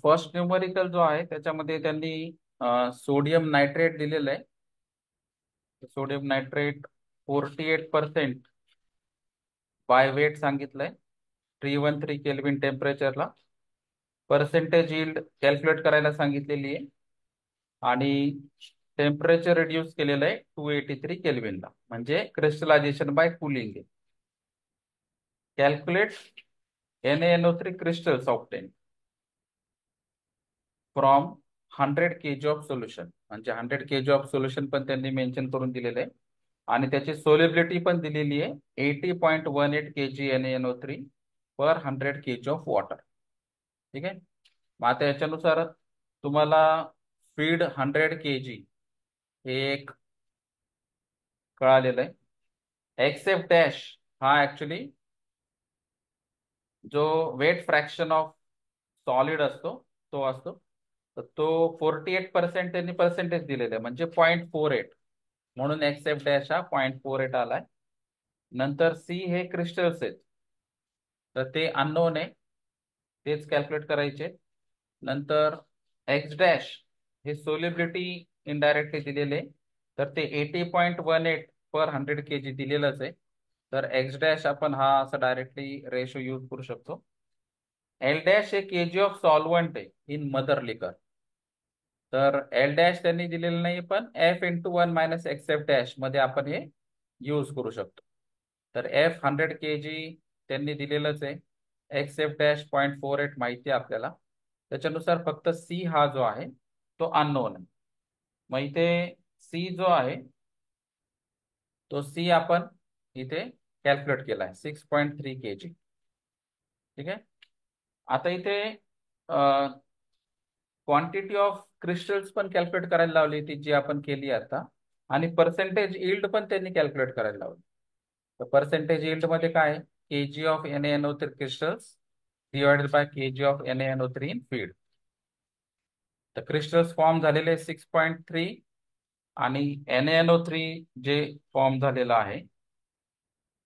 First numerical जो आहे त्याच्यामध्ये त्यांनी सोडियम नायट्रेट दिलेलं आहे. सोडियम नायट्रेट 48% बाय वेट सांगितलंय 313 केल्विन टेम्परेचरला. पर्सेंटेज यील्ड कॅल्क्युलेट करायला सांगितलेली आहे आणि टेम्परेचर रिड्यूस केलेलं आहे 283 केल्विनला, म्हणजे crystallization by cooling. Calculate NaNO3 crystals obtain from 100 kg of solution, म्हणजे 100 kg ऑफ सोल्युशन पण त्यांनी मेन्शन करून दिलेलं आहे आणि त्याची सोलेबिलिटी पण दिलेली आहे 80.18 kg NaNO3 per 100 kg of water. ठीक आहे. मग आता याच्यानुसार तुम्हाला फीड 100 kg हे एक कळालेलं आहे. एक्सेप्ट डॅश हा ऍक्च्युली जो वेट फ्रॅक्शन ऑफ सॉलिड असतो तो असतो, तर तो 48% त्यांनी पर्सेंटेज दिलेलं आहे, म्हणजे 0.48, म्हणून एक्सेप्ट डॅश हा 0.48 आलाय. नंतर सी हे क्रिस्टल्स आहेत, तर ते अननोन आहे, तेच कॅल्क्युलेट करायचे. नंतर एक्स डॅश हे सोल्युबिलिटी इनडायरेक्टली दिलेले, तर ते 80.18 पर 100 kg दिलेलंच आहे, तर एक्स डॅश आपण हा असा डायरेक्टली रेशो यूज करू शकतो. एल डॅश हे केजी ऑफ सॉल्वंट आहे इन मदर लिकर, तर एल डॅश त्यांनी दिलेलं नाही, पण F × 1 - XF डॅश मध्ये आपण हे यूज करू शकतो. तर F 100 kg त्यांनी दिलेलंच आहे, XF डॅश 0.48 माहिती आहे आपल्याला, त्याच्यानुसार फक्त सी हा जो आहे तो अननोन आहे. मग इथे सी जो आहे तो सी आपण इथे कॅल्क्युलेट केला आहे 6.3 kg. ठीक आहे. आता इथे क्वांटिटी ऑफ क्रिस्टल्स पण कॅल्क्युलेट करायला लावली ती जी आपण केली आता, आणि पर्सेंटेज यील्ड पण त्यांनी कॅल्क्युलेट करायला लावली. तर पर्सेंटेज यील्ड मध्ये काय, KG of NaNO3 crystals divided by KG of NaNO3 in feed. तर क्रिस्टल्स फॉर्म झालेले 6.3 आणि NaNO3 जे फॉर्म झालेलं आहे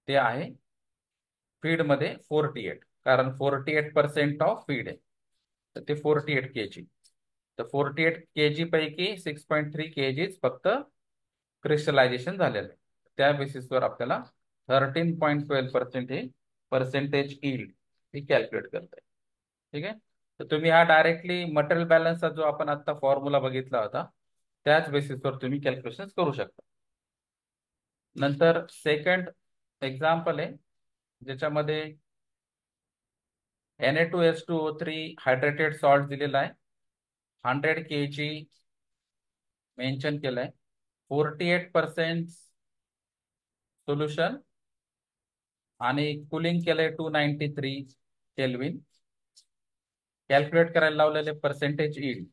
ते आहे फीड मध्ये 48, कारण 48% ऑफ फीड आहे, तर ते 48 kg. तर 48 kg पैकी 6.3 kg फक्त क्रिस्टलायझेशन झालेलं आहे. त्या बेसिसवर आपल्याला 13.12% हे पर्सेंटेज यील्ड ही कॅल्क्युलेट करता येईल. ठीक आहे. तर तुम्ही हा डायरेक्टली मटेरियल बॅलन्सचा जो आपण आता फॉर्म्युला बघितला होता त्याच बेसिसवर तुम्ही कॅल्क्युलेशन करू शकता. नंतर सेकंड एक्झाम्पल आहे ज्याच्यामध्ये Na2H2O3 हायड्रेटेड सॉल्ट दिलेला आहे, 100 kg मेन्शन केलंय, 48% सोल्युशन आणि कुलिंग केलंय 293 केल्विन. कॅल्क्युलेट करायला लावलेले percentage yield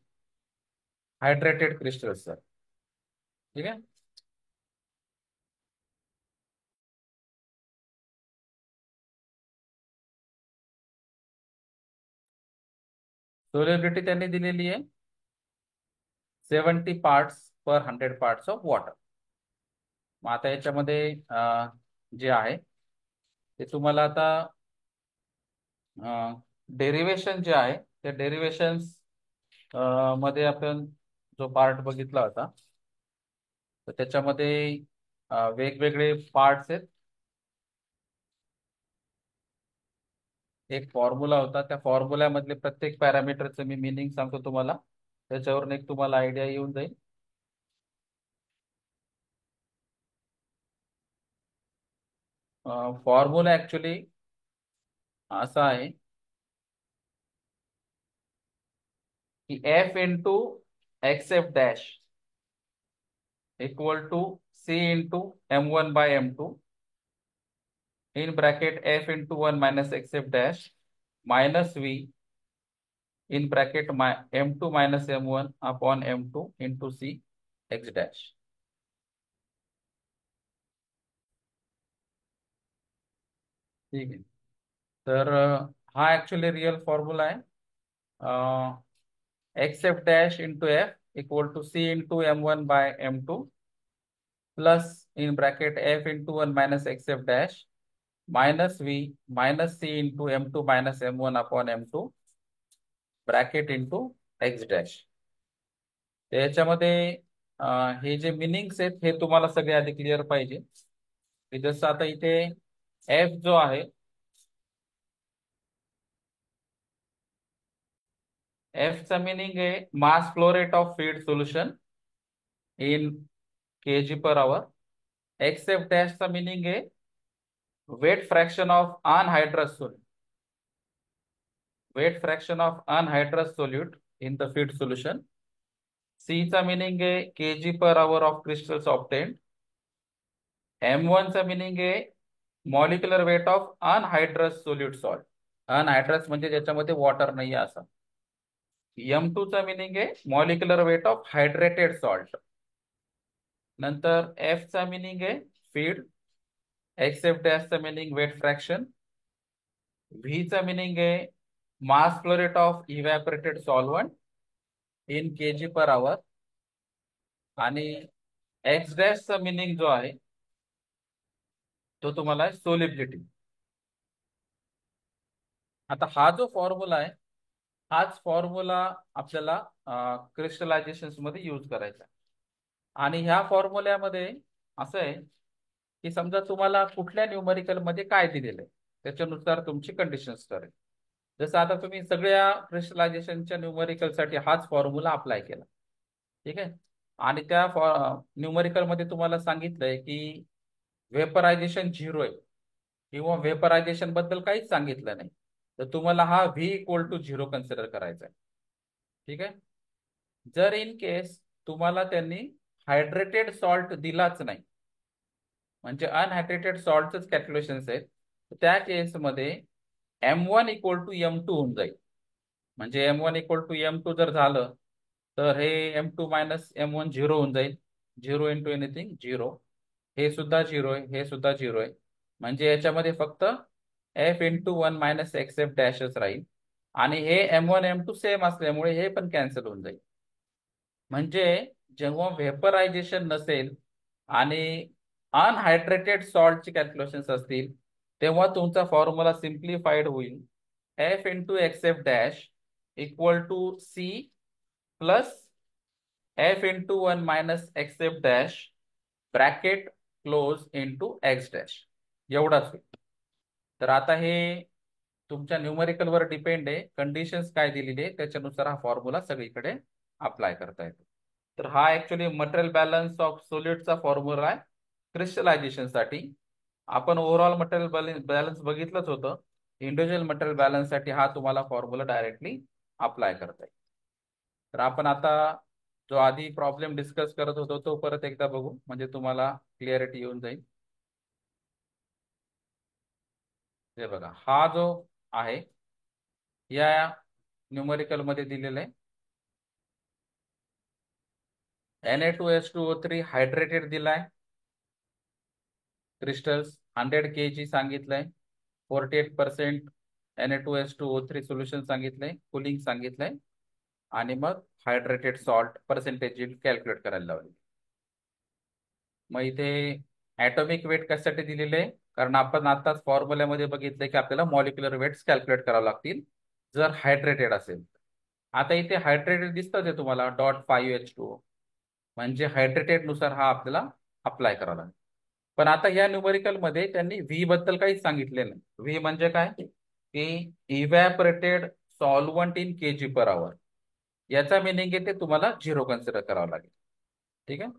hydrated crystals sir. ठीक आहे. सोल्युबिलिटी त्यांनी दिलेली आहे 70 parts per 100 parts of water. मग आता याच्यामध्ये जे आहे ते तुम्हाला आता डेरिवेशन जे आहे त्या डेरिवेशन्स मध्ये आपण जो पार्ट बघितला होता तर त्याच्यामध्ये वेगवेगळे पार्ट्स आहेत. एक फॉर्म्युला होता, त्या फॉर्म्युल्यामधले प्रत्येक पॅरामीटरचं मी मिनिंग सांगतो तुम्हाला, त्याच्यावरून एक तुम्हाला आयडिया येऊन जाईल. फॉर्म्युला ऍक्च्युली असा आहे की F × XF dash equal to C × M1/M2 in bracket F × 1 - XF dash minus V in bracket M2 - M1 upon M2 into C X dash. ठीक आहे. तर हा ऍक्च्युली रिअल फॉर्म्युला आहे. XF dash into F equal to C × M1/M2 plus in bracket F × 1 - XF dash minus V minus C × M2 - M1 upon M2 bracket into X dash. याच्यामध्ये हे जे meanings आहेत हे तुम्हाला सगळे आधी क्लिअर पाहिजे, की जसं आता इथे एफ जो आहे, एफ चा मिनिंग आहे mass flow rate of feed solution in kg/h. X F dash चा मिनिंग आहे weight fraction of anhydrous solute, weight fraction of anhydrous solute in the feed solution. C चा मिनिंग आहे kg/h of crystals obtained. M1 चा meaning आहे molecular weight of anhydrous solute salt. Anhydrous म्हणजे ज्याच्यामध्ये water नाही आहे असं. M2 चा मिनिंग आहे molecular weight of hydrated salt. नंतर F चा मिनिंग आहे फीड. एक्स एफ डॅश चा मिनिंग वेट फ्रॅक्शन. व्ही चा मिनिंग आहे mass flow rate of evaporated solvent in kg/h. आणि एक्स डॅश चा मिनिंग जो आहे तो तुम्हाला सोलिबिलिटी. आता हा जो फॉर्म्युला आहे हाच फॉर्म्युला आपल्याला क्रिस्टलायझेशन मध्ये यूज करायचा आहे. आणि ह्या फॉर्म्युल्यामध्ये असं आहे की समजा तुम्हाला कुठल्या न्यूमरिकल मध्ये काय दिलेलं आहे त्याच्यानुसार तुमची कंडिशन्स ठरेल. जसं आता तुम्ही सगळ्या क्रिस्टलायझेशनच्या न्यूमरिकल साठी हाच फॉर्म्युला अप्लाय केला, ठीक आहे. आणि त्या न्यूमरिकल मध्ये तुम्हाला सांगितलंय की वेपरायझेशन 0 आहे किंवा वेपरायझेशन बद्दल काहीच सांगितलं नाही, तर तुम्हाला हा व्ही इक्वल टू 0 कन्सिडर करायचा आहे, ठीक आहे. जर इन केस तुम्हाला त्यांनी हायड्रेटेड सॉल्ट दिलाच नाही, म्हणजे अनहायड्रेटेड सॉल्टच कॅल्क्युलेशन्स आहेत, तर त्या केसमध्ये M1 इक्वल टू M2 होऊन जाईल. म्हणजे M1 इक्वल टू M2 जर झालं तर हे M2 मायनस M1 झिरो होऊन जाईल. 0 इंटू एनिथिंग 0. हे सुद्धा 0 आहे, हे सुद्धा 0 आहे. म्हणजे याच्यामध्ये फक्त F into 1 minus X F डॅशच राहील. आणि हे M1 M2 सेम असल्यामुळे हे पण कॅन्सल होऊन जाईल. म्हणजे जेव्हा व्हेपरायझेशन नसेल आणि अनहायड्रेटेड सॉल्टची कॅल्क्युलेशन्स असतील तेव्हा तुमचा फॉर्म्युला सिम्प्लिफाईड होईल. F into X F dash equal to C plus F into 1 minus X F dash bracket close into X dash, एवढाच होईल. तर आता हे तुमच्या न्यूमरिकल वर डिपेंड आहे, कंडिशन्स काय दिलेली आहे त्याच्यानुसार हा फॉर्म्युला सगळीकडे अप्लाय करता येतो. तर हा ऍक्च्युली मटेरियल बॅलन्स ऑफ सोल्यूटचा फॉर्म्युला आहे क्रिस्टलायझेशन साठी. आपण ओव्हरऑल मटेरियल बॅलन्स बघितलंच होतं. इंडिव्हिज्युअल मटेरियल बॅलन्स साठी हा तुम्हाला फॉर्म्युला डायरेक्टली अप्लाय करता येईल. तर आपण आता जो आधी प्रॉब्लेम डिस्कस करत होतो तो परत एकदा बघू, म्हणजे तुम्हाला क्लिअरिटी येऊन जाईल. हे बघा, हा जो आहे या न्यूमरिकल मध्ये दिलेलं आहे Na2H2O3 हायड्रेटेड दिलाय, क्रिस्टल्स 100 kg सांगितलंय, 48% Na2H2O3 सोल्युशन सांगितलंय, कुलिंग सांगितलंय, आणि मग हायड्रेटेड सॉल्ट पर्सेंटेज कॅल्क्युलेट करायला लावली. मग इथे ऍटॉमिक वेट कशासाठी दिलेले आहे, कारण आपण आताच फॉर्म्युल्यामध्ये बघितलंय की आपल्याला मॉलिक्युलर वेट्स कॅल्क्युलेट करावे लागतील जर हायड्रेटेड असेल. आता इथे हायड्रेटेड दिसतं ते तुम्हाला .5H2O, म्हणजे हायड्रेटेड नुसार हा आपल्याला अप्लाय करावा लागेल. पण आता या न्यूमरिकल मध्ये त्यांनी व्ही बद्दल काहीच सांगितले नाही. व्ही म्हणजे काय, की इव्हॅपोरेटेड सॉल्वंट इन kg/h. याचा मिनिंग आहे ते तुम्हाला 0 कन्सिडर करावं लागेल, ठीक आहे.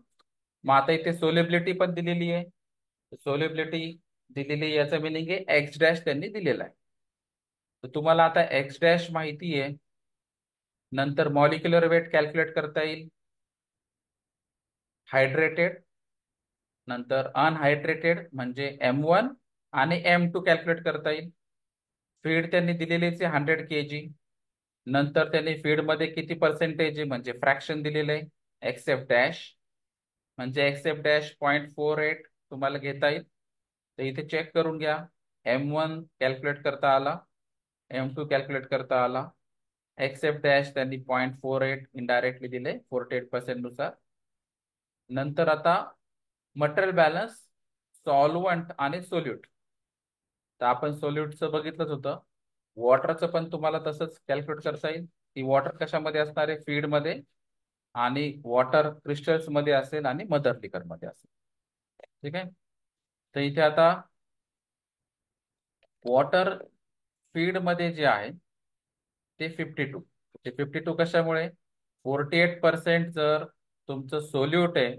मग आता इथे सोलेबिलिटी पण दिलेली आहे, सोलेबिलिटी दिलेली आहे, याचा मिनिंग आहे एक्स डॅश त्यांनी दिलेला आहे. तर तुम्हाला आता एक्स डॅश माहिती आहे, नंतर मॉलिक्युलर वेट कॅल्क्युलेट करता येईल, हायड्रेटेड, नंतर अनहायड्रेटेड म्हणजे M1 आणि M2 कॅल्क्युलेट करता येईल. फीड त्यांनी दिलेलीच आहे 100 kg. नंतर त्यांनी फीड मध्ये किती पर्सेंटेज आहे म्हणजे फ्रॅक्शन दिलेलं आहे एक्स एफ डॅश, म्हणजे एक्स एफ डॅश 0.48 तुम्हाला घेता येईल. तर इथे चेक करून घ्या, M1 कॅल्क्युलेट करता आला, M2 कॅल्क्युलेट करता आला, एक्स एफ डॅश त्यांनी 0.48 इनडायरेक्टली दिले 48% नुसार. नंतर आता मटेरियल बॅलन्स सॉल्वंट आणि सोल्यूट. तर आपण सोल्यूटचं बघितलंच होतं, वॉटरचं पण तुम्हाला तसंच कॅल्क्युलेट करता येईल. ती वॉटर कशामध्ये असणार आहे, फीड मध्ये, आणि वॉटर क्रिस्टल्स मध्ये असेल आणि मदर लिकर मध्ये असेल. ठीक आहे. तर इथे आता वॉटर फीड मध्ये जे आहे ते 52. ते 52 कशामुळे, 48% जर तुमचं सोल्यूट आहे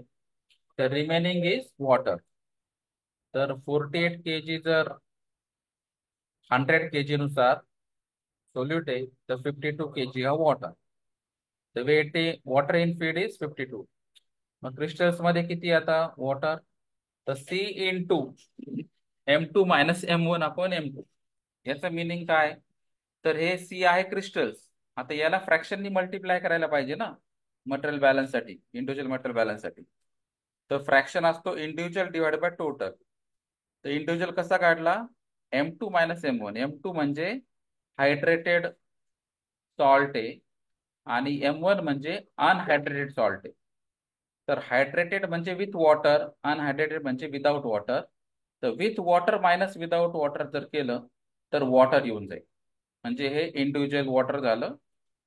तर रिमेनिंग इज वॉटर. तर 48 kg जर 100 kg नुसार सोल्यूट आहे तर 52 kg हा water. The weight water in feed is 52. मग क्रिस्टल्स मध्ये किती आता वॉटर, तर C into M2 minus M1 upon M2. याचं मिनिंग काय, तर हे C आहे क्रिस्टल्स. आता याला फ्रॅक्शननी मल्टिप्लाय करायला पाहिजे ना मटेरियल बॅलन्स साठी, इंडिव्हिज्युअल मटेरियल बॅलन्स साठी. तर फ्रॅक्शन असतो इंडिव्हिज्युअल डिवाइड बाय टोटल. तर इंडिव्हिज्युअल कसा काढला, M2 मायनस M1. M2 म्हणजे हायड्रेटेड सॉल्ट आहे आणि M1 म्हणजे अनहायड्रेटेड सॉल्ट आहे. तर हायड्रेटेड म्हणजे विथ वॉटर, अनहायड्रेटेड म्हणजे विदाउट वॉटर. तर with water minus without water जर केलं तर वॉटर येऊन जाईल. म्हणजे हे इंडिव्हिज्युअल वॉटर झालं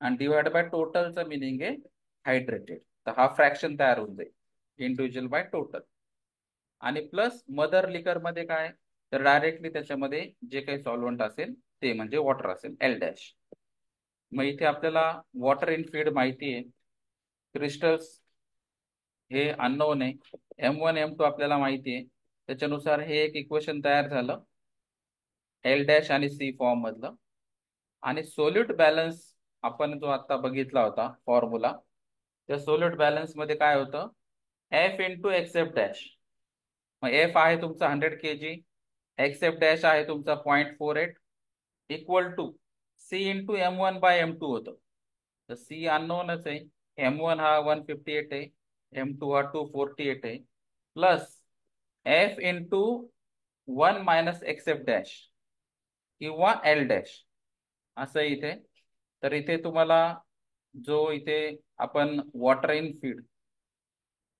आणि डिवाइड बाय टोटलचं मिनिंग आहे हायड्रेटेड. तर हा फ्रॅक्शन तयार होऊन जाईल इंडिव्हिज्युअल बाय टोटल. आणि प्लस मदर लिकर मध्ये काय, तर डायरेक्टली त्याच्यामध्ये जे काही सॉल्वंट असेल ते म्हणजे वॉटर असेल, L डॅश. मग इथे आपल्याला वॉटर इन फीड माहिती आहे, क्रिस्टल्स हे अननोन आहे, M1 M2 आपल्याला माहिती आहे. त्याच्यानुसार हे एक इक्वेशन तयार झालं L डॅश आणि C फॉर्म मधलं. आणि सोल्यूट बॅलन्स आपण जो आता बघितला होता फॉर्म्युला, त्या सोल्यूट बॅलन्स मध्ये काय होतं, F इंटू एक्सेप्ट डॅश. मग F आहे तुमचा 100 kg, एक्सेप्ट डॅश आहे तुमचा 0.48, equal to C into M1 by M2 होतं. तर C अननोनच आहे, M1 हा 158 आहे, M2 हा 248 आहे, plus F into 1 minus except dash किंवा L डॅश असं इथे. तर इथे तुम्हाला जो इथे आपण वॉटर इन फीड,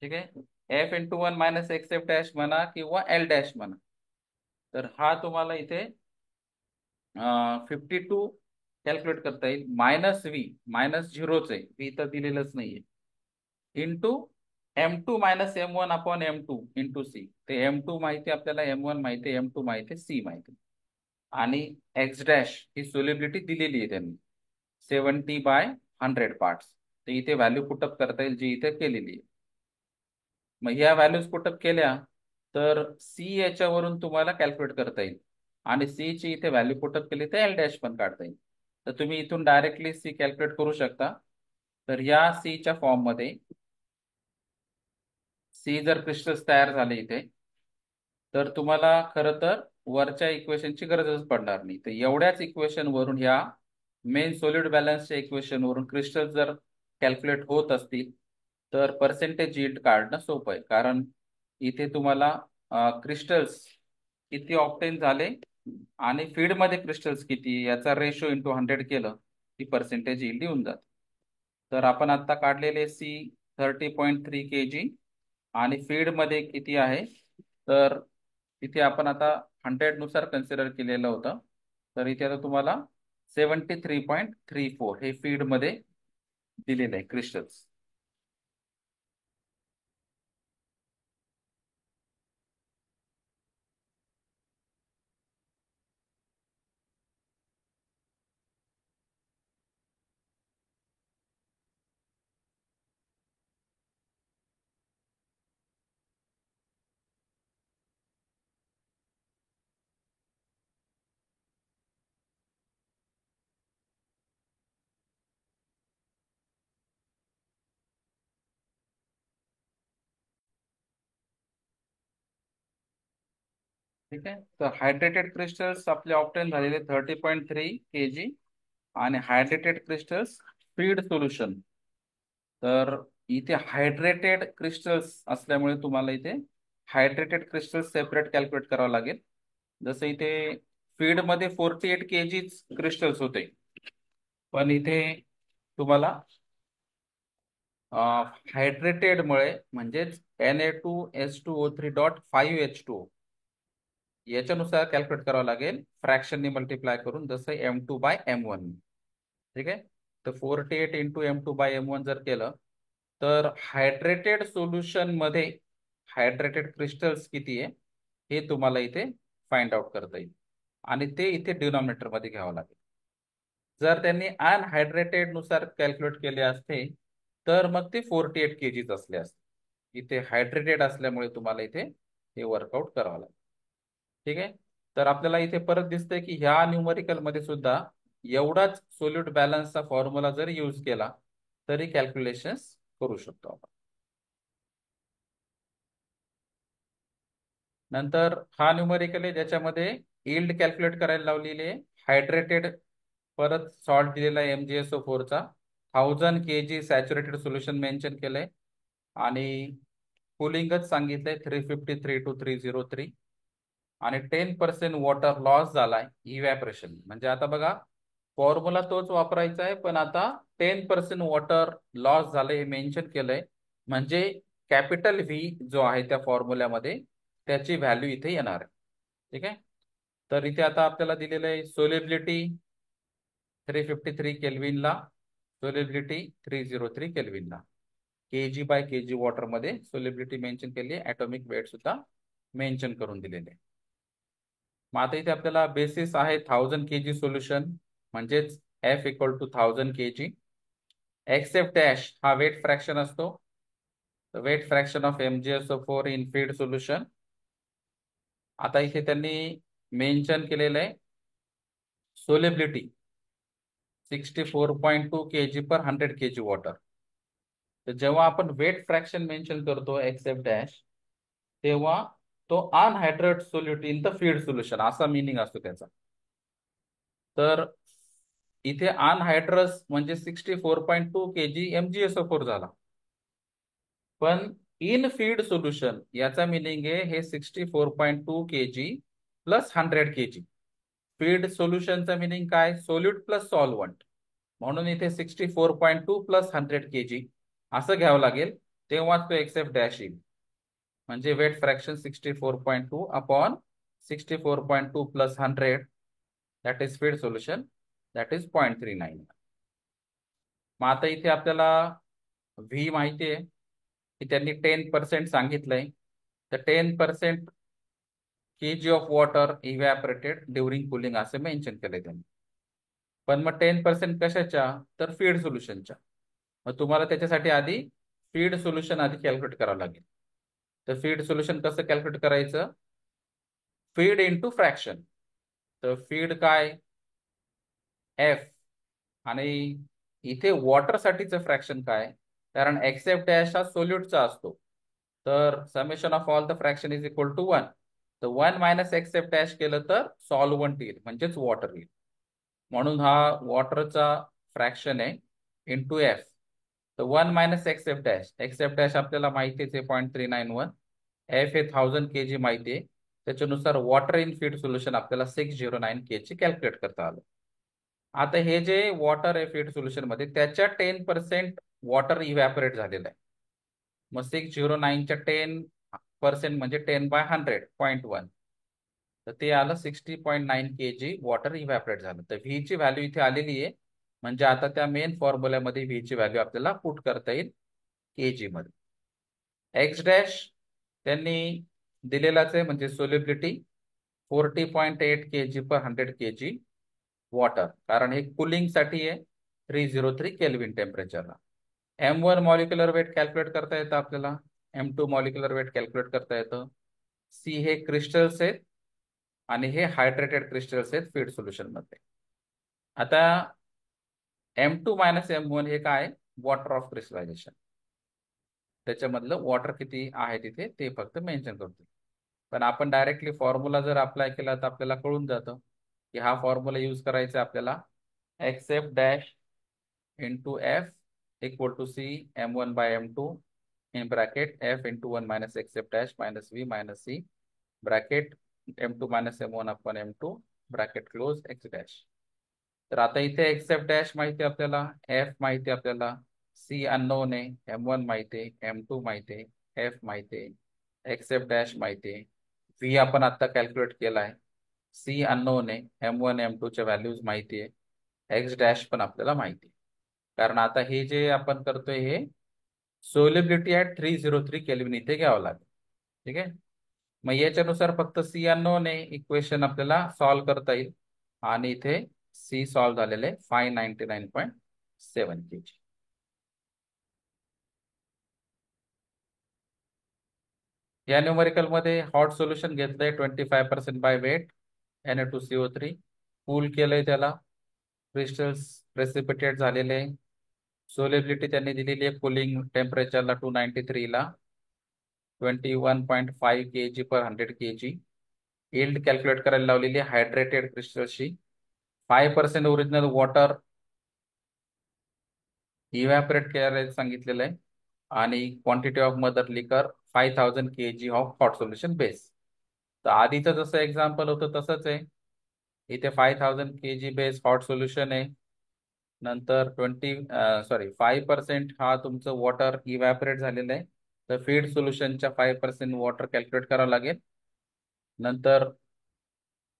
ठीक आहे, F into 1 minus except dash म्हणा किंवा L डॅश म्हणा, तर हा तुम्हाला इथे 52 कॅल्क्युलेट करता येईल. मायनस V, मायनस झिरोच आहे, V तर दिलेलंच नाहीये, into M2 minus M1 upon M2 into C. ते M2 माहिती आपल्याला, M1 माहिती, M2 माहिती, C माहिती. आणि एक्स डॅश ही सोल्युबिलिटी दिलेली आहे त्यांनी 70/100 पार्ट्स. तर इथे व्हॅल्यू पुटअप करता येईल जी इथे केलेली आहे. मग ह्या व्हॅल्यूज पुटअप केल्या तर C याच्यावरून तुम्हाला कॅल्क्युलेट करता येईल, आणि C ची इथे व्हॅल्यू पुटअप केली तर L डॅश पण काढता येईल. तर तुम्ही इथून डायरेक्टली C कॅल्क्युलेट करू शकता. तर या C च्या फॉर्म मध्ये C जर क्रिस्टल्स तयार झाले इथे, तर तुम्हाला खरं तर वरच्या इक्वेशनची गरजच पडणार नाही. तर एवढ्याच इक्वेशन वरून, ह्या मेन सॉलिड बॅलन्सच्या इक्वेशन वरून क्रिस्टल जर कॅल्क्युलेट होत असतील तर पर्सेंटेज यील्ड काढणं सोपं आहे. कारण इथे तुम्हाला क्रिस्टल्स किती ऑप्टेन झाले आणि फीड मध्ये क्रिस्टल्स किती याचा रेशो इंटू 100 केलं की पर्सेंटेज यील्ड येऊन जात. तर आपण आता काढलेले C 30.3 kg आणि फीड मध्ये किती आहे, तर इथे आपण आता 100 नुसार कन्सिडर केलेलं होतं. तर इथे आता तुम्हाला 73.34 हे फीड मध्ये दिलेलं आहे क्रिस्टल्स. ठीक आहे. तर हायड्रेटेड क्रिस्टल्स आपले ऑप्टेन झालेले 30.3 kg आणि हायड्रेटेड क्रिस्टल्स फीड सोल्युशन. तर इथे हायड्रेटेड क्रिस्टल्स असल्यामुळे तुम्हाला इथे हायड्रेटेड क्रिस्टल्स सेपरेट कॅल्क्युलेट करावं लागेल. जसं इथे फीड मध्ये 48 kg क्रिस्टल्स होते, पण इथे तुम्हाला हायड्रेटेड मुळे म्हणजेच Na2S2O3.5H2O याच्यानुसार कॅल्क्युलेट करावं लागेल फ्रॅक्शननी मल्टिप्लाय करून, जसं M2 बाय M1. ठीक आहे. तर 48 इंटू M2/M1 जर केलं तर हायड्रेटेड सोल्युशन मध्ये हायड्रेटेड क्रिस्टल्स किती आहे हे तुम्हाला इथे फाइंड आउट करता येईल आणि ते इथे डिनॉमिनेटर मध्ये घ्यावं लागेल. जर त्यांनी अनहायड्रेटेड नुसार कॅल्क्युलेट केले असते तर मग ते 48 केजीच असले असते. इथे हायड्रेटेड असल्यामुळे तुम्हाला इथे हे वर्कआउट करावं लागेल. ठीक आहे. तर आपल्याला इथे परत दिसतंय की ह्या न्यूमरिकल मध्ये सुद्धा एवढाच सोल्यूट बॅलन्सचा फॉर्म्युला जर यूज केला तरी कॅल्क्युलेशन्स करू शकतो आपण. नंतर हा न्यूमरिकल आहे ज्याच्यामध्ये यील्ड कॅल्क्युलेट करायला लावलेली आहे. हायड्रेटेड परत सॉल्ट दिलेला आहे MgSO4चा 1000 kg सॅच्युरेटेड सोल्युशन मेन्शन केलंय आणि कुलिंगच सांगितलंय 353 to 303 आणि 10% वॉटर लॉस झालाय इव्हॅपरेशन. म्हणजे आता बघा फॉर्म्युला तोच वापरायचा आहे पण आता 10% वॉटर लॉस झालंय हे मेन्शन केलंय. म्हणजे कॅपिटल व्ही जो आहे त्या फॉर्म्युल्यामध्ये त्याची व्हॅल्यू इथे येणार आहे. ठीक आहे. तर इथे आता आपल्याला दिलेलं आहे सोलेबिलिटी 353 केल्विनला, सोलेबिलिटी 303 केल्विनला. kg/kg वॉटर मध्ये सोलेबिलिटी मेन्शन केली आहे. ऍटॉमिक वेट सुद्धा मेन्शन करून दिलेले आहे. मग आता इथे आपल्याला बेसिस आहे 1000 kg सोल्युशन म्हणजेच F = 1000 kg. एक्सेप्ट डॅश हा वेट फ्रॅक्शन असतो. Weight fraction of MgSO4 in feed solution. आता इथे त्यांनी मेन्शन केलेलं आहे सोलेबिलिटी 64.2 kg/100 kg वॉटर. तर जेव्हा आपण वेट फ्रॅक्शन मेन्शन करतो एक्सेप्ट डॅश तेव्हा तो अनहायड्रेट सोल्युट इन द फीड सोल्युशन असा मिनिंग असतो त्याचा. तर इथे अनहायड्रस म्हणजे 64.2 kg MgSO4 झाला. पण इन फीड सोल्युशन याचा मिनिंग आहे हे 64.2 kg प्लस 100 kg. फीड सोल्युशनचा मिनिंग काय सोल्यूट प्लस सॉल्वंट. म्हणून इथे 64.2 प्लस 100 kg असं घ्यावं लागेल तेव्हाच तो एक्सेप्ट डॅश येईल. म्हणजे weight fraction 64.2 upon 64.2 plus 100 that is feed solution that is 0.39. मग आता इथे आपल्याला व्ही माहिती आहे की त्यांनी 10% सांगितलंय. तर 10% kg of water evaporated during cooling असं मेन्शन केलंय त्यांनी. पण मग 10% कशाच्या तर फीड सोल्युशनच्या. मग तुम्हाला त्याच्यासाठी आधी फीड सोल्युशन आधी कॅल्क्युलेट करावं लागेल. तर फीड सोल्युशन कसं कॅल्क्युलेट करायचं फीड इंटू फ्रॅक्शन. तर फीड काय F आणि इथे वॉटर साठीचं फ्रॅक्शन काय कारण एक्सेप्ट डॅश हा सोल्यूटचा असतो. तर summation of all the fraction is equal to 1. तर 1 मायनस एक्सेप्ट डॅश केलं तर सॉल्वंट येईल म्हणजेच वॉटर येईल. म्हणून हा वॉटरचा फ्रॅक्शन आहे इंटू F. तर 1 मायनस एक्सेप्ट डॅश आपल्याला माहितीच आहे 0.391. F हे 1000 kg माहिती आहे. त्याच्यानुसार वॉटर इन फीड सोल्युशन आपल्याला 609 kg कॅल्क्युलेट करता आलं. आता हे जे वॉटर आहे फीड सोल्युशन मध्ये त्याच्या 10% वॉटर इव्हॅपोरेट झालेलं आहे. मग 609च्या 10% म्हणजे 10/100 0.1. तर ते आलं 60.9 kg वॉटर इव्हॅपोरेट झालं. तर व्ही ची व्हॅल्यू इथे आलेली आहे. म्हणजे आता त्या मेन फॉर्म्युल्यामध्ये व्ही ची व्हॅल्यू आपल्याला पुट करता येईल kg मध्ये. एक्स डॅश त्यांनी दिलेलाच आहे म्हणजे सोल्युबिलिटी 40.8 kg/100 kg वॉटर कारण हे कुलिंग साठी आहे 303 केल्विन टेम्परेचरला. M1 मॉलिक्युलर वेट कॅल्क्युलेट करता येतं आपल्याला. M2 मॉलिक्युलर वेट कॅल्क्युलेट करता येतं. C हे क्रिस्टल्स आहेत आणि हे हायड्रेटेड क्रिस्टल्स आहेत फीड सोल्युशन मध्ये. आता M2 मायनस M1 हे काय वॉटर ऑफ क्रिस्टलायझेशन. त्याच्यामधलं वॉटर किती आहे तिथे ते फक्त मेन्शन करतो. पण आपण डायरेक्टली फॉर्म्युला जर अप्लाय केला तर आपल्याला कळून जातं की हा फॉर्म्युला यूज करायचा आपल्याला except dash into F equal to C M1/M2 in bracket F into 1 minus accept dash minus V minus C bracket M2 minus M1 upon M2 bracket close X dash. तर आता इथे accept dash माहिती आपल्याला F माहिती आपल्याला C unknown आहे M1 माहिती आहे M2 माहिती आहे F माहिती आहे एक्सेप्ट डॅश माहिती आहे V आपण आता कॅल्क्युलेट केला आहे C अननोन आहे M1 M2 च्या व्हॅल्यूज माहिती आहे X डॅश पण आपल्याला माहिती आहे. कारण आता हे जे आपण करतोय हे सोलेबिलिटी ॲट 303 केल्विन इथे घ्यावं लागेल. ठीक आहे. मग याच्यानुसार फक्त सी अननोन आहे, इक्वेशन आपल्याला सॉल्व्ह करता येईल. आणि इथे सी सॉल्व्ह झालेले 599.7 kg. या न्यूमरिकल मध्ये हॉट सोल्युशन घेतलंय 25% बाय वेट Na2CO3, कूल केलंय त्याला, क्रिस्टल्स प्रेसिपिटेट झालेले, सोलेबिलिटी त्यांनी दिलेली आहे कूलिंग टेम्परेचरला 293 ला 21.5 kg पर 100 kg. यील्ड कॅल्क्युलेट करायला लावलेली आहे हायड्रेटेड क्रिस्टल्सची. 5% ओरिजिनल वॉटर इव्हॅपोरेट करायला सांगितलेलं आहे. आणि क्वांटिटी ऑफ मदर लिकर 5000 kg of hot solution base. तर आधीचं जसं एक्झाम्पल होतं तसंच आहे. इथे 5000 kg बेस हॉट सोल्युशन आहे. नंतर 5% हा तुमचं वॉटर इव्हॅपोरेट झालेलं आहे. तर फीड सोल्युशनच्या 5% वॉटर कॅल्क्युलेट करावं लागेल. नंतर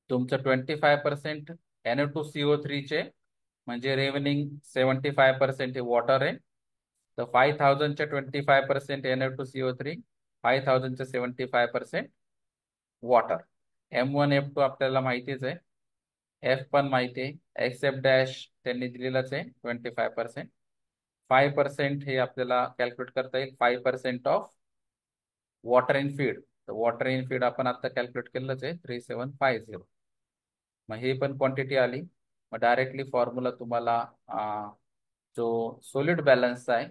तुमचं 25% Na2CO3 चे म्हणजे रेव्हनिंग 75% हे वॉटर आहे. तर 5000च्या 25% Na2CO3, 5000च्या 75% वॉटर. M1 M2 आपल्याला माहितीच आहे. एफ पण माहिती आहे. एक्सेप्ट डॅश त्यांनी दिलेलंच आहे 25%. 5% हे आपल्याला कॅल्क्युलेट करता येईल. 5% ऑफ वॉटर इन फीड. तर वॉटर इन फीड आपण आता कॅल्क्युलेट केलंच आहे 3750. मग हे पण क्वांटिटी आली. मग डायरेक्टली फॉर्म्युला तुम्हाला जो सॉलिड बॅलन्सचा आहे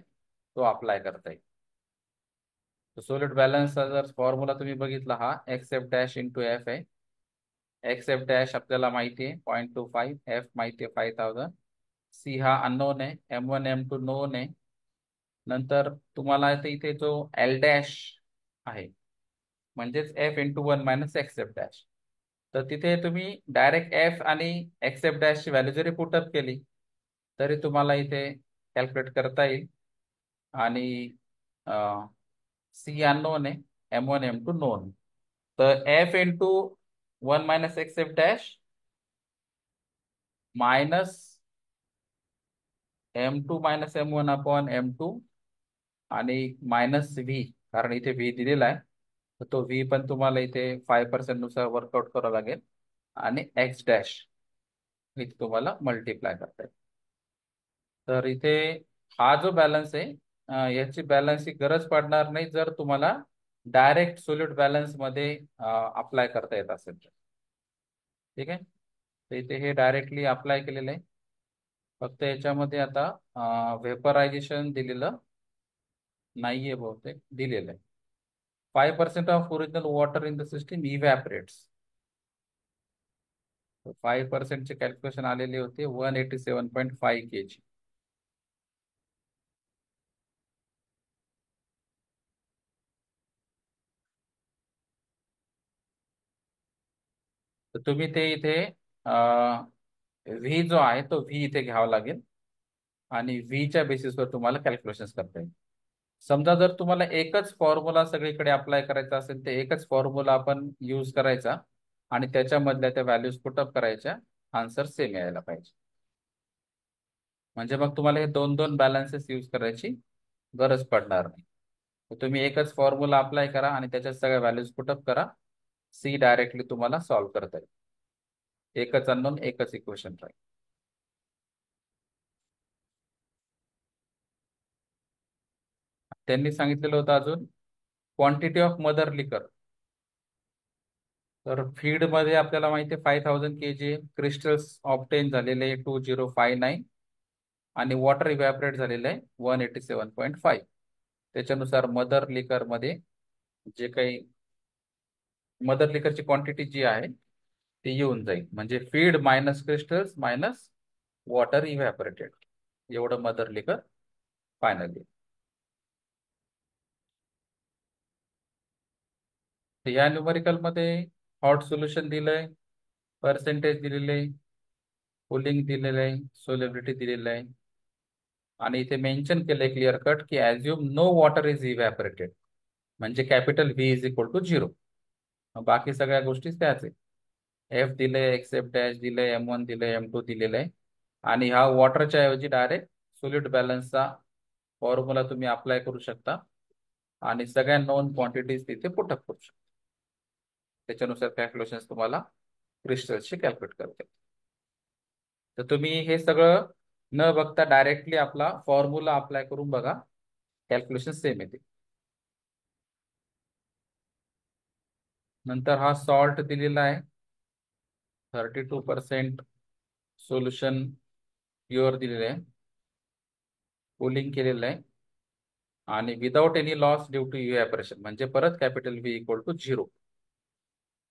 तो अप्लाय करता येईल. सॉलिड बॅलन्सचा जर फॉर्म्युला तुम्ही बघितला हा एक्सेप्ट डॅश इंटू एफ आहे. एक्सेप्ट डॅश आपल्याला माहिती आहे 0.25, एफ माहिती आहे 5000, सी हा अननोन आहे, M1 M2 नोन आहे. नंतर तुम्हाला इथे जो एल डॅश आहे म्हणजेच F into 1 minus except dash. तर तिथे तुम्ही डायरेक्ट एफ आणि एक्सेप्ट डॅशची व्हॅल्यू जरी पुटअप केली तरी तुम्हाला इथे कॅल्क्युलेट करता येईल. आणि सी अननोन आहे, M1 M2 नोन. तर F into 1 minus except dash minus M2 minus M1 upon M2 आणि मायनस व्ही, कारण इथे व्ही दिलेला आहे. तर तो व्ही पण तुम्हाला इथे 5% नुसार वर्कआउट करावं लागेल. आणि एक्स डॅश इथे तुम्हाला मल्टिप्लाय करता येईल. तर इथे हा जो बॅलन्स आहे याची बॅलन्सची गरज पडणार नाही जर तुम्हाला डायरेक्ट सोल्यूट बॅलन्स मध्ये अप्लाय करता येत असेल तर. ठीक आहे. तर इथे हे डायरेक्टली अप्लाय केलेलं आहे. फक्त याच्यामध्ये आता व्हेपरायझेशन दिलेलं नाहीये, बहुतेक दिलेलं आहे. 5% of original water in the system evaporates. 5%चे कॅल्क्युलेशन आलेले होते 187.5 kg. तर तुम्ही ते इथे व्ही जो आहे तो व्ही इथे घ्यावा लागेल आणि व्हीच्या बेसिसवर तुम्हाला कॅल्क्युलेशन करता येईल. समजा जर तुम्हाला एकच फॉर्म्युला सगळीकडे अप्लाय करायचा असेल तर एकच फॉर्म्युला आपण यूज करायचा आणि त्याच्यामधल्या त्या व्हॅल्यूज पुटअप करायच्या, आन्सर सेम यायला पाहिजे. म्हणजे मग तुम्हाला हे दोन दोन बॅलन्सेस यूज करायची गरज पडणार नाही. तर तुम्ही एकच फॉर्म्युला अप्लाय करा आणि त्याच्यात सगळ्या व्हॅल्यूज पुटअप करा. सी डायरेक्टली तुम्हाला सॉल्व्ह करता येईल. एकच अननोन एकच इक्वेशन राहील. त्यांनी सांगितलेलं होतं अजून क्वांटिटी ऑफ मदर लिकर. तर फीड मध्ये आपल्याला माहिती आहे 5000 kg, क्रिस्टल्स ऑप्टेन झालेले 2059 आणि वॉटर इव्हॅपरेट झालेलं आहे 187.5. त्याच्यानुसार मदर लिकर मध्ये जे काही मदर लिकरची क्वांटिटी जी आहे ती येऊन जाईल. म्हणजे feed minus crystals minus water evaporated एवढं मदर लिकर फायनली. तर या न्यूमरिकल मध्ये हॉट सोल्युशन दिलंय, पर्सेंटेज दिलेलं आहे, कूलिंग दिलेलं आहे, सोलेबिलिटी दिलेलं आहे. आणि इथे मेन्शन केलंय क्लिअर कट की assume no water is evaporated, म्हणजे capital V is equal to 0. बाकी सगळ्या गोष्टी त्याच आहे. एफ दिलंय, एक्सेप्ट डॅश दिलंय, M1 दिलंय, M2 दिलेलं आहे. आणि हा वॉटरच्या ऐवजी डायरेक्ट सोल्यूट बॅलन्सचा फॉर्म्युला तुम्ही अप्लाय करू शकता आणि सगळ्या नोन क्वांटिटीज तिथे पुटअप करू शकता. त्याच्यानुसार कॅल्क्युलेशन तुम्हाला क्रिस्टल्सची कॅल्क्युलेट करते. तर तुम्ही हे सगळं न बघता डायरेक्टली आपला फॉर्म्युला अप्लाय करून बघा, कॅल्क्युलेशन सेम येते. नंतर हा सॉल्ट दिलेला आहे, 32% सोल्युशन प्युअर दिलेलं आहे, कूलिंग केलेलं आहे आणि without any loss due to evaporation, म्हणजे परत capital V equal to 0.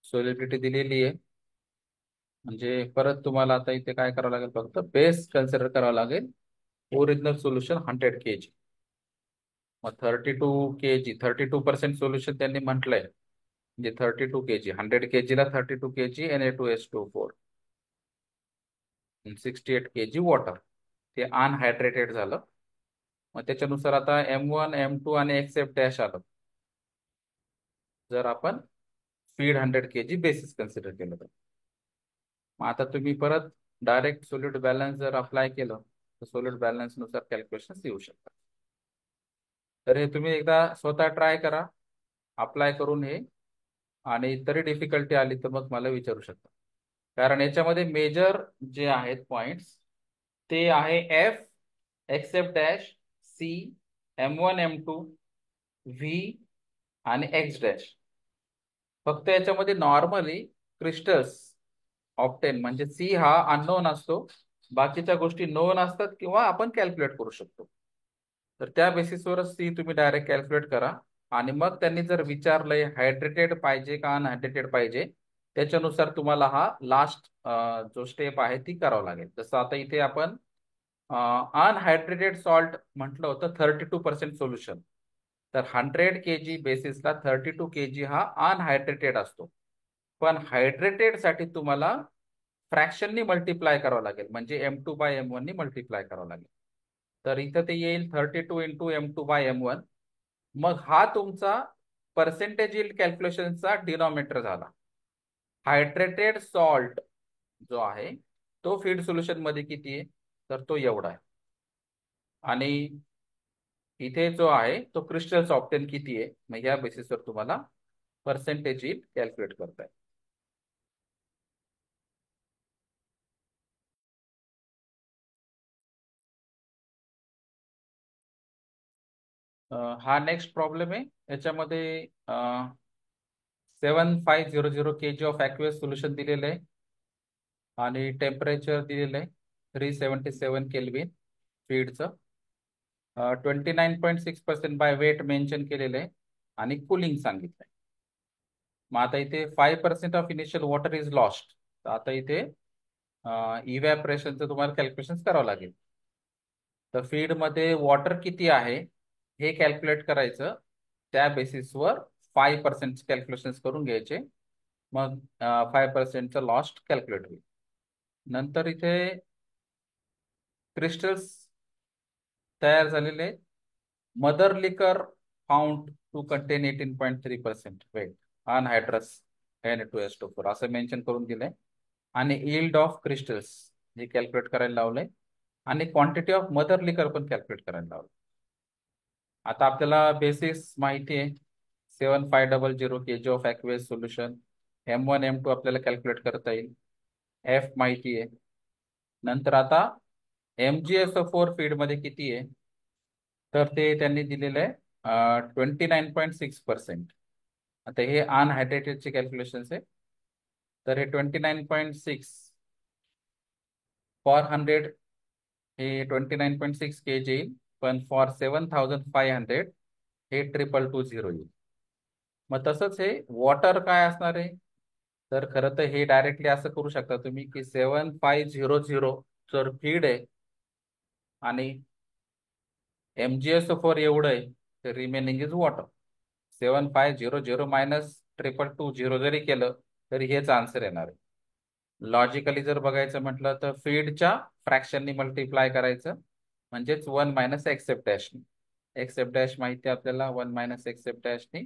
Solubility दिलेली आहे, म्हणजे परत तुम्हाला आता इथे काय करावं लागेल, फक्त बेस कन्सिडर करावं लागेल. Original solution 100 kg. मग 32% सोल्युशन त्यांनी म्हटलंय, म्हणजे 32 kg, 100 kg ला 32 kg Na2H2O4, 68 kg वॉटर, ते अनहायड्रेटेड झालं. मग त्याच्यानुसार आता M1 M2 आणि एक्सेप्ट डॅश आलं जर आपण फीड 100 kg बेसिस कन्सिडर केलं तर. मग आता तुम्ही परत डायरेक्ट सोल्यूट बॅलन्स जर अप्लाय केलं तर सोल्यूट बॅलन्स नुसार कॅल्क्युलेशन येऊ शकतात. तर हे तुम्ही एकदा स्वतः ट्राय करा अप्लाय करून हे, आणि तरी डिफिकल्टी आली तर मग मला विचारू शकता. कारण याच्यामध्ये मेजर जे आहेत पॉइंट्स ते आहे F, except dash, C, M1 M2, V आणि एक्स डॅश. फक्त याच्यामध्ये नॉर्मली क्रिस्टल्स ऑप्टेन म्हणजे सी हा अननोन असतो, बाकीच्या गोष्टी नोन असतात किंवा आपण कॅल्क्युलेट करू शकतो. तर त्या बेसिसवरच सी तुम्ही डायरेक्ट कॅल्क्युलेट करा, आणि मग त्यांनी जर विचारलंय हायड्रेटेड पाहिजे का अनहायड्रेटेड पाहिजे, त्याच्यानुसार तुम्हाला हा लास्ट जो स्टेप आहे ती करावं लागेल. जसं आता इथे आपण अनहायड्रेटेड सॉल्ट म्हटलं होतं 32% सोल्युशन, तर 100 kg बेसिसला 32 kg हा अनहायड्रेटेड असतो. पण हायड्रेटेड साठी तुम्हाला फ्रॅक्शननी मल्टिप्लाय करावं लागेल, म्हणजे M2/M1 नी मल्टिप्लाय करावं लागेल. तर इथं ते येईल 32 इंटू M2/M1. मग हा तुमचा पर्सेंटेज यील्ड कॅल्क्युलेशनचा डिनॉमिनेटर झाला. हायड्रेटेड सॉल्ट जो आहे तो फीड सोल्युशन मध्ये किती आहे, तर तो एवढा आहे. आणि इथे जो आहे तो क्रिस्टल्स ऑप्टेन किती आहे, मग या बेसिसवर तुम्हाला पर्सेंटेज यील्ड कॅल्क्युलेट करताय. हा नेक्स्ट प्रॉब्लेम आहे. याच्यामध्ये 7500 kg ऑफ ॲक्वेस सोल्युशन दिलेलं आहे आणि टेम्परेचर दिलेलं आहे 377 केल्विन फीडचं. 29.6% बाय वेट मेन्शन केलेलं आहे आणि कुलिंग सांगितलंय. मग आता इथे 5% of initial water is lost. तर आता इथे इव्हॅपरेशनचं तुम्हाला कॅल्क्युलेशन करावं लागेल. तर फीडमध्ये वॉटर किती आहे हे कॅल्क्युलेट करायचं, त्या बेसिसवर 5% कॅल्क्युलेशन करून घ्यायचे. मग 5%चं लॉस्ट कॅल्क्युलेट होईल. नंतर इथे क्रिस्टल्स तयार झालेले आहेत. Mother liquor found to contain 18.3% weight anhydrous Na2H2O4 असं मेन्शन करून दिलंय. आणि यील्ड ऑफ क्रिस्टल्स हे कॅल्क्युलेट करायला लावलंय, आणि क्वांटिटी ऑफ मदर लिकर पण कॅल्क्युलेट करायला लावलं. आता आपल्याला बेसिस माहिती आहे, 7500 kg of aqueous solution. M1 M2 आपल्याला कॅल्क्युलेट करता येईल, एफ माहिती आहे. नंतर आता MgSO4 फीड मध्ये किती आहे, तर ते त्यांनी दिलेलं आहे 29.6%. आता हे अनहायड्रेटेडचे कॅल्क्युलेशन आहे. तर हे 29.6 फॉर 100 हे 29.6 kg येईल, पण फॉर 7500 हे 2220 येईल. मग तसंच हे वॉटर काय असणार आहे, तर खरं तर हे डायरेक्टली असं करू शकता तुम्ही की 7500 जर फीड आहे आणि MgSO4 एवढं आहे, तर रिमेनिंग इज वॉटर. 7500 मायनस 2220 जरी केलं तरी हेच आन्सर येणार आहे. लॉजिकली जर बघायचं म्हटलं तर फीडच्या फ्रॅक्शननी मल्टिप्लाय करायचं, म्हणजेच 1 मायनस एक्सेप्ट डॅशनी. एक्सेप्ट डॅश माहिती आपल्याला, 1 मायनस एक्सेप्ट डॅशनी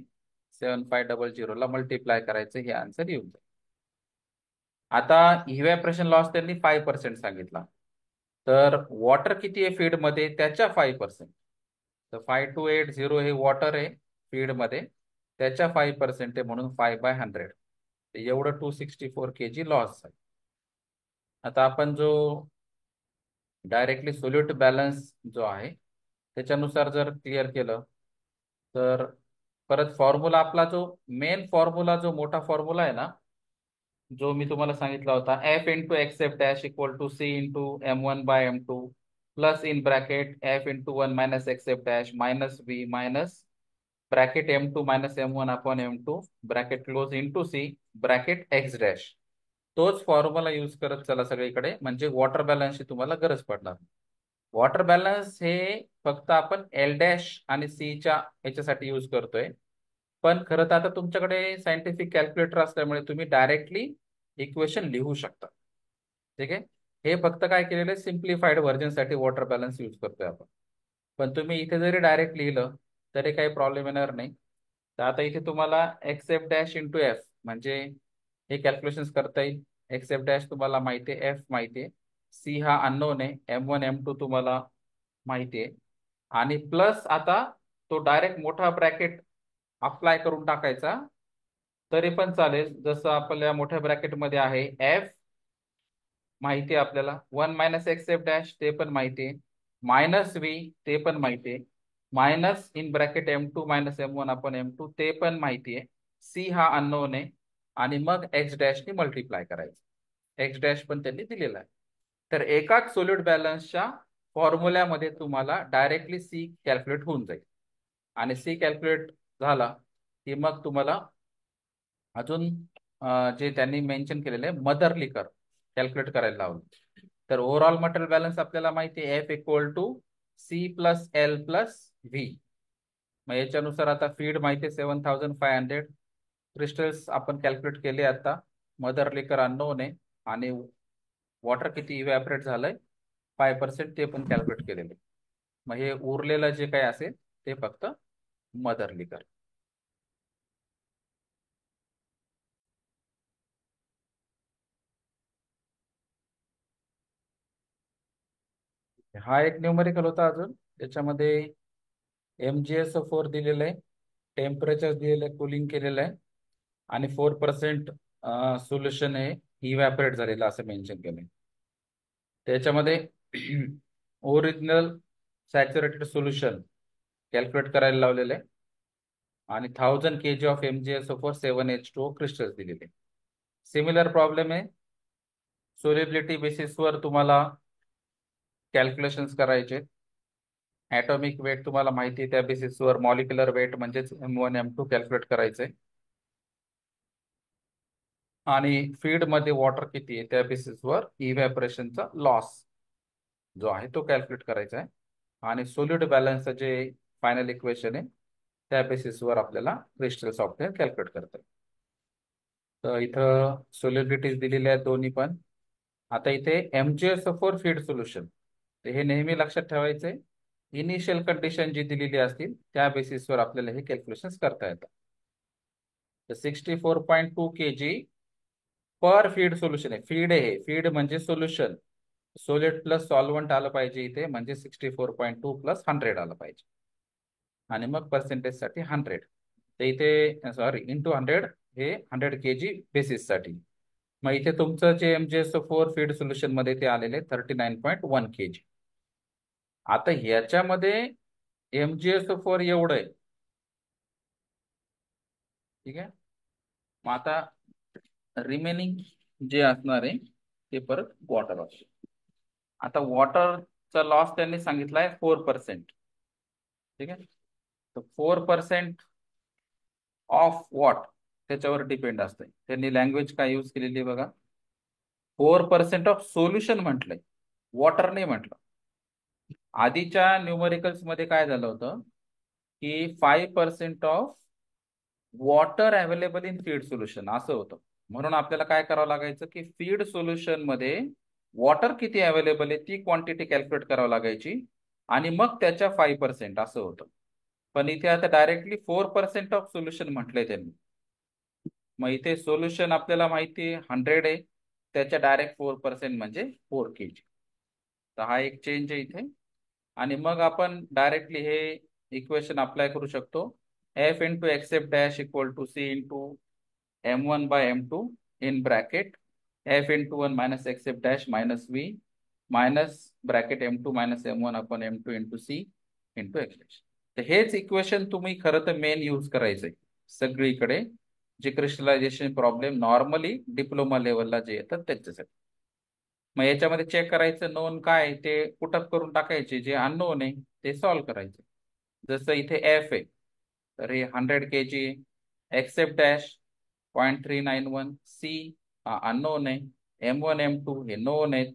7500 ला मल्टिप्लाय करायचं, हे आन्सर येऊन जाईल. आता इव्हॅपोरेशन लॉस त्यांनी 5% सांगितला. तर वॉटर किती आहे फीडमध्ये त्याच्या 5%. तर 5280 हे वॉटर आहे फीडमध्ये, त्याच्या 5% आहे म्हणून 5/100. एवढं 264 kg लॉस आहे. आता आपण जो डायरेक्टली सोल्यूट बॅलन्स जो आहे त्याच्यानुसार जर क्लिअर केलं तर परत फॉर्म्युला आपला जो मेन फॉर्म्युला जो मोठा फॉर्म्युला आहे ना, जो मी तुम्हाला सांगितला होता, F into X F dash equal to C into M1/M2 plus in bracket F into 1 - X F dash minus B minus bracket M2 - M1/M2 bracket close into C bracket X dash. तोच formula use करत चला सगळीकडे, म्हणजे water बॅलन्सची तुम्हाला गरज पडणार. Water balance हे फक्त आपण एल डॅश आणि सी च्या ह्याच्यासाठी यूज करतोय. पण खरं तर आता तुमच्याकडे सायंटिफिक कॅल्क्युलेटर असल्यामुळे तुम्ही डायरेक्टली इक्वेशन लिहू शकता. ठीक आहे. हे फक्त काय केलेलं आहे, सिम्प्लिफाईड व्हर्जनसाठी वॉटर बॅलन्स यूज करतोय आपण. पण तुम्ही इथे जरी डायरेक्ट लिहिलं तरी काही प्रॉब्लेम येणार नाही. तर आता इथे तुम्हाला x F dash into F म्हणजे हे कॅल्क्युलेशन करता येईल. एक्स एफ डॅश तुम्हाला माहिती आहे, एफ माहिती आहे, सी हा अननोन आहे, M1 M2 तुम्हाला माहिती आहे. आणि प्लस आता तो डायरेक्ट मोठा ब्रॅकेट अप्लाय करून टाकायचा तरी पण चालेल. जसं आपल्या मोठ्या ब्रॅकेटमध्ये आहे एफ माहिती आहे आपल्याला, 1 - एक्स एफ डॅश ते पण माहिती आहे, मायनस व्ही ते पण माहिती आहे, minus in bracket M2 - M1/M2 ते पण माहिती आहे, सी हा अननोन आहे, आणि मग एक्स डॅशने मल्टिप्लाय करायचं. एक्स डॅश पण त्यांनी दिलेला आहे. तर एकाच सोल्यूट बॅलन्सच्या फॉर्म्युल्यामध्ये तुम्हाला डायरेक्टली सी कॅल्क्युलेट होऊन जाईल. आणि सी कॅल्क्युलेट झाला की मग तुम्हाला अजून जे त्यांनी मेन्शन केलेलं आहे मदर लिकर कॅल्क्युलेट करायला लावलं. तर ओव्हरऑल मटेरियल बॅलन्स आपल्याला माहिती आहे, F equal to C plus L plus V. मग याच्यानुसार आता फीड माहिती आहे 7500, क्रिस्टल्स आपण कॅल्क्युलेट केले आता, मदर लिकर अननोन आहे, आणि वॉटर किती इव्हॅपरेट झालंय 5% ते पण कॅल्क्युलेट केलेले. मग हे उरलेलं जे काही असेल ते फक्त मदर लिकर. हा एक न्यूमेरिकल होता. अजून त्याच्यामध्ये MgSO4 दिलेलं आहे, टेम्परेचर दिलेलं आहे, कुलिंग केलेलं आहे, आणि 4% सोल्युशन आहे इव्हॅपरेट झालेलं असं मेन्शन केलंय. त्याच्यामध्ये ओरिजिनल सॅच्युरेटेड सोल्युशन कॅल्क्युलेट करायला लावलेलं आहे, आणि 1000 kg of MgSO4 7H2O crystals दिलेले. सिमिलर प्रॉब्लेम आहे, सोल्युबिलिटी बेसिसवर तुम्हाला कॅल्क्युलेशन्स करायचे. ॲटॉमिक वेट तुम्हाला माहिती आहे, त्या बेसिसवर मॉलिक्युलर वेट म्हणजेच M1 M2 कॅल्क्युलेट करायचंय, आणि फीड मध्ये वॉटर किती आहे त्या बेसिसवर इव्हॅपोरेशनचा लॉस जो आहे तो कॅल्क्युलेट करायचा आहे. आणि सोल्यूट बॅलन्सचं जे फायनल इक्वेशन आहे त्या बेसिसवर आपल्याला क्रिस्टल सॉफ्टवेअर कॅल्क्युलेट करता येईल. तर इथं सोल्युबिलिटीज दिलेल्या आहेत दोन्ही पण. आता इथे MgSO4 फीड सोल्युशन, तर हे नेहमी लक्षात ठेवायचे, इनिशियल कंडिशन जी दिलेली असतील त्या बेसिसवर आपल्याला हे कॅल्क्युलेशन करता येतात. तर 64.2 kg पर फीड सोल्युशन आहे. फीड आहे, फीड म्हणजे सोल्युशन, सोलिड प्लस सॉल्वंट आलं पाहिजे इथे, म्हणजे 64.2 प्लस 100 आलं पाहिजे, आणि मग पर्सेंटेज साठी 100. तर इथे सॉरी इंटू 100 हे 100 kg बेसिस साठी. मग इथे तुमचं जे MgSO4 फीड सोल्युशन मध्ये ते आलेले 39.1 kg. आता ह्याच्यामध्ये MgSO4 एवढं आहे. ठीक आहे. मग आता रिमेनिंग जे असणार आहे ते परत वॉटर असते. आता वॉटरचा लॉस त्यांनी सांगितलाय 4%. ठीक आहे. तर 4% ऑफ वॉट त्याच्यावर डिपेंड असते. त्यांनी लँग्वेज काय यूज केलेली बघा, 4% ऑफ सोल्युशन म्हटलंय, वॉटर नाही म्हटलं. आधीच्या न्यूमरिकल्स मध्ये काय झालं होतं की 5% of water available in feed solution असं होतं. म्हणून आपल्याला काय करावं लागायचं की फीड सोल्युशन मध्ये वॉटर किती अवेलेबल आहे ती क्वांटिटी कॅल्क्युलेट करावं लागायची, आणि मग त्याच्या 5% असं होतं. पण इथे आता डायरेक्टली 4% ऑफ सोल्युशन म्हटलंय त्यांनी. मग इथे सोल्युशन आपल्याला माहिती आहे 100 आहे, त्याच्या डायरेक्ट 4% म्हणजे 4 kg. तर हा एक चेंज आहे इथे. आणि मग आपण डायरेक्टली हे इक्वेशन अप्लाय करू शकतो. F into X F dash equal to C into m1 by m2 in bracket f into 1 minus xf dash minus v minus bracket m2 minus m1 upon m2 into c into x dash. तर हेच equation तुम्ही खरं तर main use करायचंय सगळीकडे, जे crystallisation problem normally diploma लेवलला जे येतात त्याच्यासाठी. मग याच्यामध्ये चेक करायचं नोन काय ते पुटअप करून टाकायचे, जे अननोन आहे ते सॉल्व्ह करायचे. जसं इथे एफ आहे, तर हे 100 kg, एक्सेप डॅश 0.391, सी हा अननोन आहे, M1 M2 हे नोन आहेत,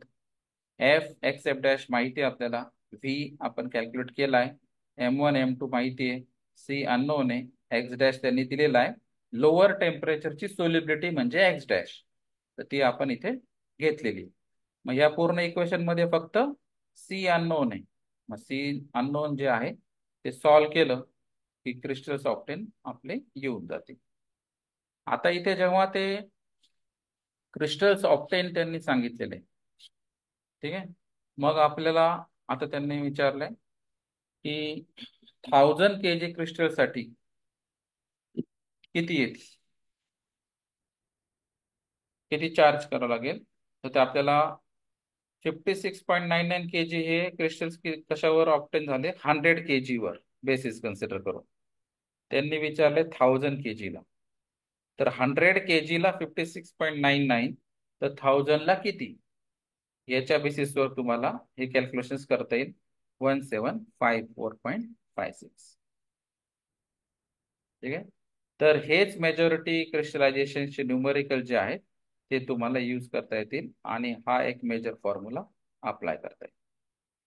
एफ एक्सेप डॅश माहिती आहे आपल्याला, व्ही आपण कॅल्क्युलेट केलाय, M1 M2 माहिती आहे, सी अननोन आहे, एक्स डॅश त्यांनी दिलेला आहे. लोअर टेम्परेचरची सोल्युबिलिटी म्हणजे एक्स डॅश, तर ती आपण इथे घेतलेली आहे. मग या पूर्ण इक्वेशन मध्ये फक्त सी अननोन आहे. मग सी अननोन जे आहे ते सॉल्व्ह केलं की क्रिस्टल्स ऑप्टेन आपले येऊन जातील. आता इथे जेव्हा ते क्रिस्टल्स ऑप्टेन त्यांनी सांगितलेले, ठीक आहे, मग आपल्याला आता त्यांनी विचारलंय की 1000 kg क्रिस्टल साठी किती येतील, किती चार्ज करावं लागेल. तर ते आपल्याला 56.99 kg हे क्रिस्टल्स कशावर ऑप्टेन झाले, 100 kg वर बेसिस कन्सिडर करून. त्यांनी विचारले 1000 kg ला, तर 100 kg ला 56.99, तर 1000 ला किती, याच्या बेसिसवर तुम्हाला हे कॅल्क्युलेशन करता येईल. 1754.56. ठीक आहे. तर हेच मेजॉरिटी क्रिस्टलायझेशनचे न्यूमरिकल जे आहेत ते तुम्हाला यूज करता येतील आणि हा एक मेजर फॉर्म्युला अप्लाय करता येईल.